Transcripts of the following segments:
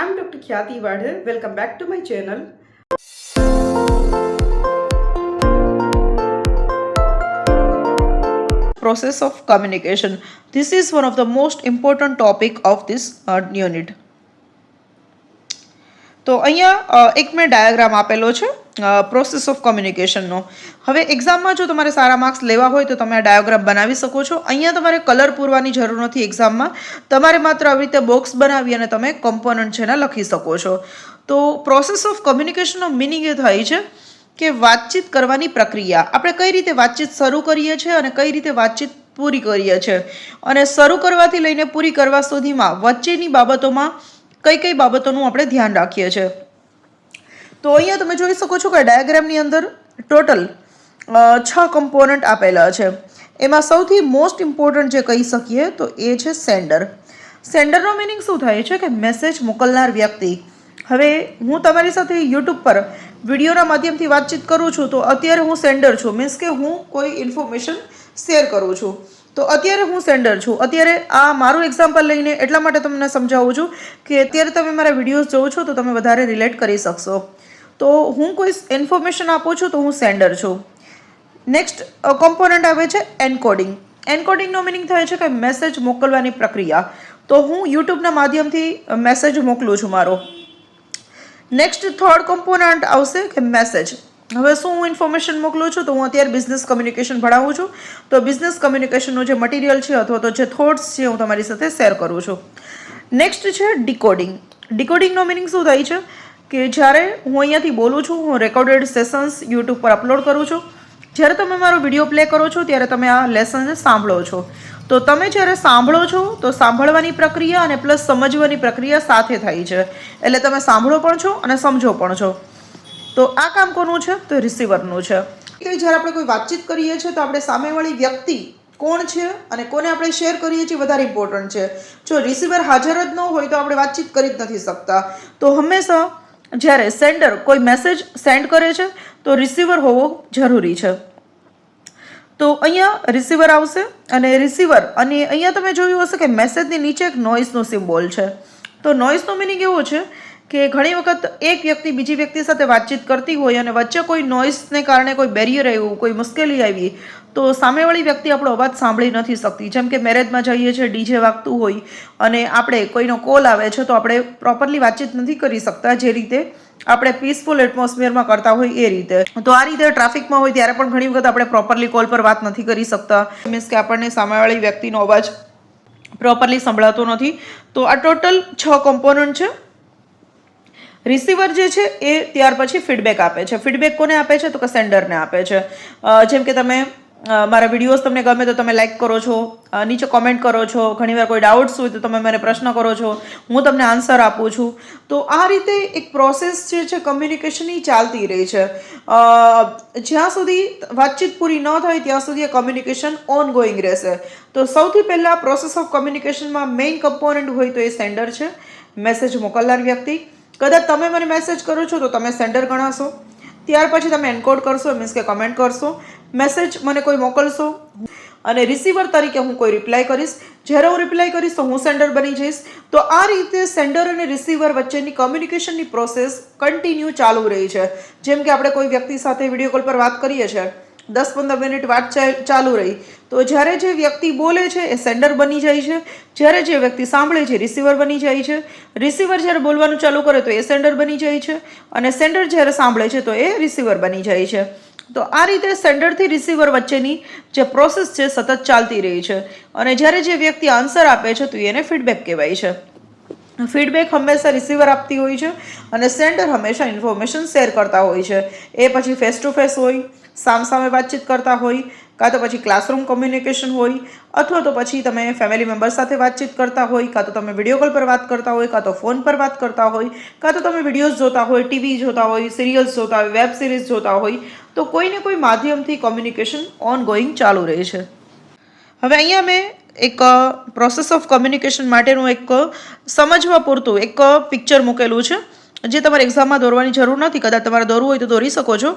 I'm Dr. Khyati Wadhar. Welcome back to my channel. Process of communication. This is one of the most important topic of this unit. તો અહીંયા એક મેં diagram આપેલો છે process of કમ્યુનિકેશનનો. હવે એક્ઝામમાં જો તમારે સારા માર્ક્સ લેવા હોય તો તમે આ ડાયાગ્રામ બનાવી શકો છો. અહીંયા તમારે કલર પૂરવાની જરૂર નથી એક્ઝામમાં. તમારે માત્ર આવી રીતે બોક્સ બનાવી અને તમે કમ્પોનન્ટ છે ને લખી શકો છો. તો પ્રોસેસ ઓફ કમ્યુનિકેશનનો મિનિંગ એ થાય છે કે વાતચીત કરવાની પ્રક્રિયા. આપણે કઈ રીતે વાતચીત શરૂ કરીએ છીએ અને કઈ રીતે વાતચીત પૂરી કરીએ છીએ, અને શરૂ કરવાથી લઈને પૂરી કરવા સુધીમાં વચ્ચેની બાબતોમાં કઈ કઈ બાબતોનું આપણે ધ્યાન રાખીએ છીએ. તો અહીંયા તમે જોઈ શકો છો કે ડાયાગ્રામની અંદર ટોટલ 6 કમ્પોનન્ટ આપેલા છે. એમાં સૌથી મોસ્ટ ઇમ્પોર્ટન્ટ જે કહી શકીએ તો એ છે સેન્ડર. સેન્ડરનો મિનિંગ શું થાય છે કે મેસેજ મોકલનાર વ્યક્તિ. હવે હું તમારી સાથે યુટ્યુબ પર વિડીયોના માધ્યમથી વાતચીત કરું છું તો અત્યારે હું સેન્ડર છું, મીન્સ કે હું કોઈ ઇન્ફોર્મેશન શેર કરું છું. તો અત્યારે હું સેન્ડર છું. અત્યારે આ મારું એક્ઝામ્પલ લઈને એટલા માટે તમને સમજાવું છું કે અત્યારે તમે મારા વિડીયોઝ જોવો છો તો તમે વધારે રિલેટ કરી શકશો. તો હું કોઈ ઇન્ફોર્મેશન આપું છું તો હું સેન્ડર છું. નેક્સ્ટ કોમ્પોનન્ટ આવે છે એન્કોડિંગ. એન્કોડિંગનો મિનિંગ થાય છે કે મેસેજ મોકલવાની પ્રક્રિયા. તો હું યુટ્યુબના માધ્યમથી મેસેજ મોકલું છું મારો. નેક્સ્ટ થર્ડ કોમ્પોનન્ટ આવશે કે મેસેજ. હવે શું હું ઇન્ફોર્મેશન મોકલું છું તો હું અત્યારે બિઝનેસ કમ્યુનિકેશન ભણાવું છું. તો બિઝનેસ કમ્યુનિકેશનનું જે મટીરિયલ છે અથવા તો જે થોટ્સ છે હું તમારી સાથે શેર કરું છું. નેક્સ્ટ છે ડીકોડિંગ. ડીકોડિંગનો મિનિંગ શું થાય છે કે જ્યારે હું અહીંયાથી બોલું છું, હું રેકોર્ડેડ સેશન્સ યુટ્યુબ પર અપલોડ કરું છું. જ્યારે તમે મારો વિડીયો પ્લે કરો છો ત્યારે તમે આ લેસનને સાંભળો છો. તો તમે જ્યારે સાંભળો છો તો સાંભળવાની પ્રક્રિયા અને પ્લસ સમજવાની પ્રક્રિયા સાથે થાય છે. એટલે તમે સાંભળો પણ છો અને સમજો પણ છો. તો આ કામ કોનું છે તો રિસીવરનું છે. કે જ્યારે આપણે કોઈ વાતચીત કરીએ છીએ તો આપણે સામેવાળી વ્યક્તિ કોણ છે અને કોને આપણે શેર કરીએ છીએ વધારે ઇમ્પોર્ટન્ટ છે. જો રિસીવર હાજર જ ન હોય તો આપણે વાતચીત કરી જ નથી શકતા. તો હંમેશા જ્યારે સેન્ડર કોઈ મેસેજ સેન્ડ કરે છે તો રિસીવર હોવો જરૂરી છે. તો અહીંયા રિસીવર આવશે અને રિસીવર, અને અહીંયા તમે જોયું હશે કે મેસેજની નીચે એક નોઇઝનો સિમ્બોલ છે. તો નોઇઝનો મિનિંગ એવો છે કે ઘણી વખત એક વ્યક્તિ બીજી વ્યક્તિ સાથે વાતચીત કરતી હોય અને વચ્ચે કોઈ નોઇઝને કારણે કોઈ બેરિયર આવ્યું, કોઈ મુશ્કેલી આવી, તો સામેવાળી વ્યક્તિ આપણો અવાજ સાંભળી નથી શકતી. જેમ કે મેરેજમાં જઈએ છીએ, ડીજે વાગતું હોય અને આપણે કોઈનો કોલ આવે છે તો આપણે પ્રોપરલી વાતચીત નથી કરી શકતા, જે રીતે આપણે પીસફુલ એટમોસ્ફિયરમાં કરતા હોય એ રીતે. તો આ રીતે ટ્રાફિકમાં હોય ત્યારે પણ ઘણી વખત આપણે પ્રોપરલી કોલ પર વાત નથી કરી શકતા, મીન્સ કે આપણને સામેવાળી વ્યક્તિનો અવાજ પ્રોપરલી સંભળાતો નથી. તો આ ટોટલ 6 કોમ્પોનન્ટ છે. રિસીવર જે છે એ ત્યાર પછી ફીડબેક આપે છે. ફીડબેક કોને આપે છે તો કે સેન્ડરને આપે છે. જેમ કે તમે મારા વિડીયોઝ તમને ગમે તો તમે લાઈક કરો છો, નીચે કોમેન્ટ કરો છો, ઘણીવાર કોઈ ડાઉટ્સ હોય તો તમે મને પ્રશ્ન કરો છો, હું તમને આન્સર આપું છું. તો આ રીતે એક પ્રોસેસ જે છે કમ્યુનિકેશનની ચાલતી રહી છે. જ્યાં સુધી વાતચીત પૂરી ન થાય ત્યાં સુધી એ કમ્યુનિકેશન ઓન ગોઈંગ રહેશે. તો સૌથી પહેલાં પ્રોસેસ ઓફ કમ્યુનિકેશનમાં મેઇન કમ્પોનન્ટ હોય તો એ સેન્ડર છે, મેસેજ મોકલનાર વ્યક્તિ. કદાચ તમે મને મેસેજ કરો છો તો તમે સેન્ડર ગણાશો. ત્યાર પછી તમે એન્કોડ કરશો, મીન્સ કે કમેન્ટ કરશો, મેસેજ મને કોઈ મોકલશો અને રિસીવર તરીકે હું કોઈ રિપ્લાય કરીશ. જ્યારે હું રિપ્લાય કરીશ તો હું સેન્ડર બની જઈશ. તો આ રીતે સેન્ડર અને રિસીવર વચ્ચેની કમ્યુનિકેશનની પ્રોસેસ કન્ટિન્યુ ચાલુ રહી છે. જેમ કે આપણે કોઈ વ્યક્તિ સાથે વિડીયો કોલ પર વાત કરીએ છીએ, 10-15 મિનિટ વાત ચાલુ રહી, તો જ્યારે જે વ્યક્તિ બોલે છે એ સેન્ડર બની જાય છે, જ્યારે જે વ્યક્તિ સાંભળે છે રિસીવર બની જાય છે, રિસીવર જ્યારે બોલવાનું ચાલુ કરે તો એ સેન્ડર બની જાય છે, અને સેન્ડર જ્યારે સાંભળે છે તો એ રિસીવર બની જાય છે. તો આ રીતે સેન્ડરથી રિસીવર વચ્ચેની જે પ્રોસેસ છે સતત ચાલતી રહી છે. અને જ્યારે જે વ્યક્તિ આન્સર આપે છે તો એને ફીડબેક કહેવાય છે. ફીડબેક હંમેશા રિસીવર આપતી હોય છે અને સેન્ડર હંમેશા ઇન્ફોર્મેશન શેર કરતા હોય છે. એ પછી ફેસ ટુ ફેસ હોય, સામસામે વાતચીત કરતા હોય, કાં તો પછી ક્લાસરૂમ કમ્યુનિકેશન હોય, અથવા તો પછી તમે ફેમિલી મેમ્બર સાથે વાતચીત કરતા હોય, કાં તો તમે વિડીયો કોલ પર વાત કરતા હોય, કાં તો ફોન પર વાત કરતા હોય, કાં તો તમે વિડીયોઝ જોતા હોય, ટીવી જોતા હોય, સિરિયલ્સ જોતા હોય, વેબ સિરીઝ જોતા હોય. તો કોઈને કોઈ માધ્યમથી કમ્યુનિકેશન ઓન ગોઈંગ ચાલુ રહે છે. હવે અહીંયા મેં એક પ્રોસેસ ઓફ કમ્યુનિકેશન માટેનું એક સમજવા પૂરતું એક પિક્ચર મૂકેલું છે, જે તમારે એક્ઝામમાં દોરવાની જરૂર નથી. કદાચ તમારે દોરવું હોય તો દોરી શકો છો.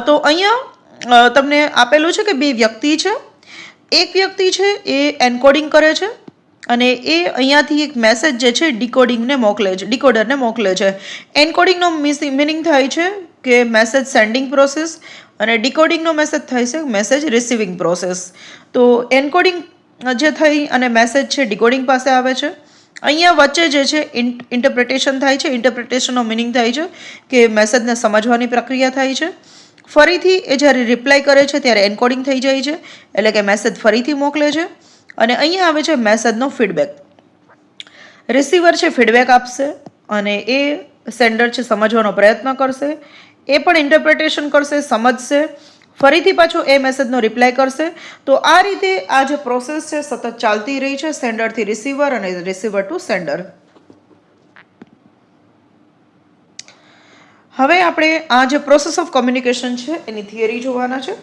તો અહીંયા તમને આપેલું છે કે 2 વ્યક્તિ છે. એક વ્યક્તિ છે એ એન્કોડિંગ કરે છે અને એ અહીંયાથી એક મેસેજ જે છે ડીકોડિંગને મોકલે છે, ડીકોડરને મોકલે છે. એન્કોડિંગનો મિનિંગ થાય છે કે મેસેજ સેન્ડિંગ પ્રોસેસ, અને ડીકોડિંગનો મેસેજ થાય છે મેસેજ રિસીવિંગ પ્રોસેસ. તો એન્કોડિંગ જે થઈ અને મેસેજ છે ડીકોડિંગ પાસે આવે છે. અહીંયા વચ્ચે જે છે ઇન્ટરપ્રિટેશન થાય છે. ઇન્ટરપ્રિટેશનનો મિનિંગ થાય છે કે મેસેજને સમજવાની પ્રક્રિયા થાય છે. ફરીથી એ જ્યારે રિપ્લાય કરે છે ત્યારે એન્કોડિંગ થઈ જાય છે, એટલે કે મેસેજ ફરીથી મોકલે છે. અને અહીંયા આવે છે મેસેજનો ફીડબેક. રિસીવર છે ફીડબેક આપશે અને એ સેન્ડર છે સમજવાનો પ્રયત્ન કરશે, એ પણ ઇન્ટરપ્રિટેશન કરશે, સમજશે, ફરીથી પાછો એ મેસેજનો રિપ્લાય કરશે. તો આ રીતે આ જે પ્રોસેસ છે સતત ચાલતી રહી છે, સેન્ડરથી રિસીવર અને રિસીવર ટુ સેન્ડર. હવે આપણે આ જે પ્રોસેસ ઓફ કોમ્યુનિકેશન છે એની થિયરી જોવાના છે.